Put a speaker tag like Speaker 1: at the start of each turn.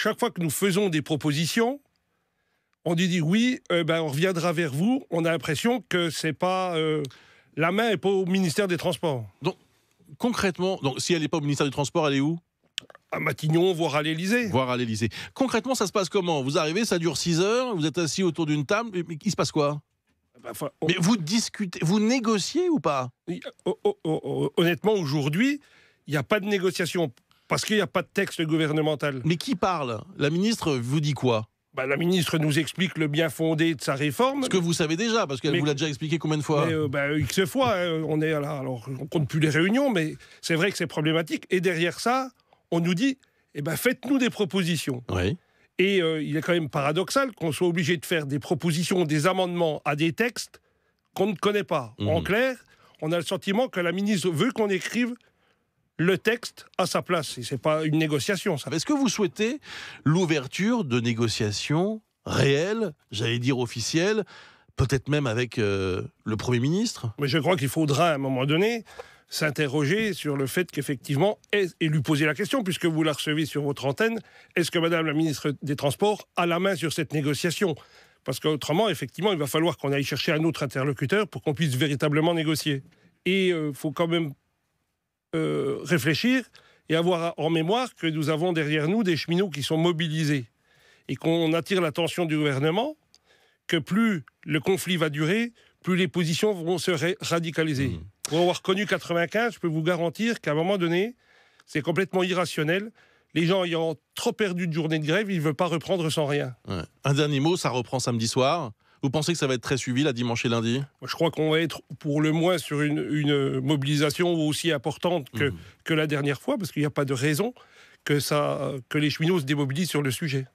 Speaker 1: chaque fois que nous faisons des propositions, on dit oui, on reviendra vers vous. On a l'impression que c'est pas la main n'est pas au ministère des Transports.
Speaker 2: Donc, concrètement, si elle n'est pas au ministère du Transport, elle est où?
Speaker 1: À Matignon, voire à l'Élysée.
Speaker 2: Voire à l'Élysée. Concrètement, ça se passe comment? Vous arrivez, ça dure 6 heures, vous êtes assis autour d'une table, mais il se passe quoi? Mais vous discutez, vous négociez ou pas?
Speaker 1: Honnêtement, aujourd'hui, il n'y a pas de négociation, parce qu'il n'y a pas de texte gouvernemental.
Speaker 2: Mais qui parle? La ministre vous dit quoi?
Speaker 1: La ministre nous explique le bien fondé de sa réforme.
Speaker 2: Ce que vous savez déjà, parce qu'elle vous l'a déjà expliqué combien de fois?
Speaker 1: X fois, on est là, alors on compte plus les réunions, mais c'est vrai que c'est problématique. Et derrière ça, on nous dit, faites-nous des propositions.
Speaker 2: Oui.
Speaker 1: Et il est quand même paradoxal qu'on soit obligé de faire des propositions, des amendements à des textes qu'on ne connaît pas. En clair, on a le sentiment que la ministre veut qu'on écrive le texte à sa place. Et c'est pas une négociation, ça.
Speaker 2: Est-ce que vous souhaitez l'ouverture de négociations réelles, j'allais dire officielles, peut-être même avec le Premier ministre?
Speaker 1: Mais je crois qu'il faudra, à un moment donné, s'interroger sur le fait qu'effectivement, et lui poser la question, puisque vous la recevez sur votre antenne, est-ce que Madame la ministre des Transports a la main sur cette négociation? Parce qu'autrement, effectivement, il va falloir qu'on aille chercher un autre interlocuteur pour qu'on puisse véritablement négocier. Et il faut quand même réfléchir et avoir en mémoire que nous avons derrière nous des cheminots qui sont mobilisés et qu'on attire l'attention du gouvernement que plus le conflit va durer, plus les positions vont se radicaliser. Pour avoir connu 95, je peux vous garantir qu'à un moment donné, c'est complètement irrationnel. Les gens ayant trop perdu de journée de grève, ils ne veulent pas reprendre sans rien.
Speaker 2: Ouais. Un dernier mot, ça reprend samedi soir. Vous pensez que ça va être très suivi, là, dimanche et lundi?
Speaker 1: Je crois qu'on va être pour le moins sur une mobilisation aussi importante que la dernière fois, parce qu'il n'y a pas de raison que les cheminots se démobilisent sur le sujet.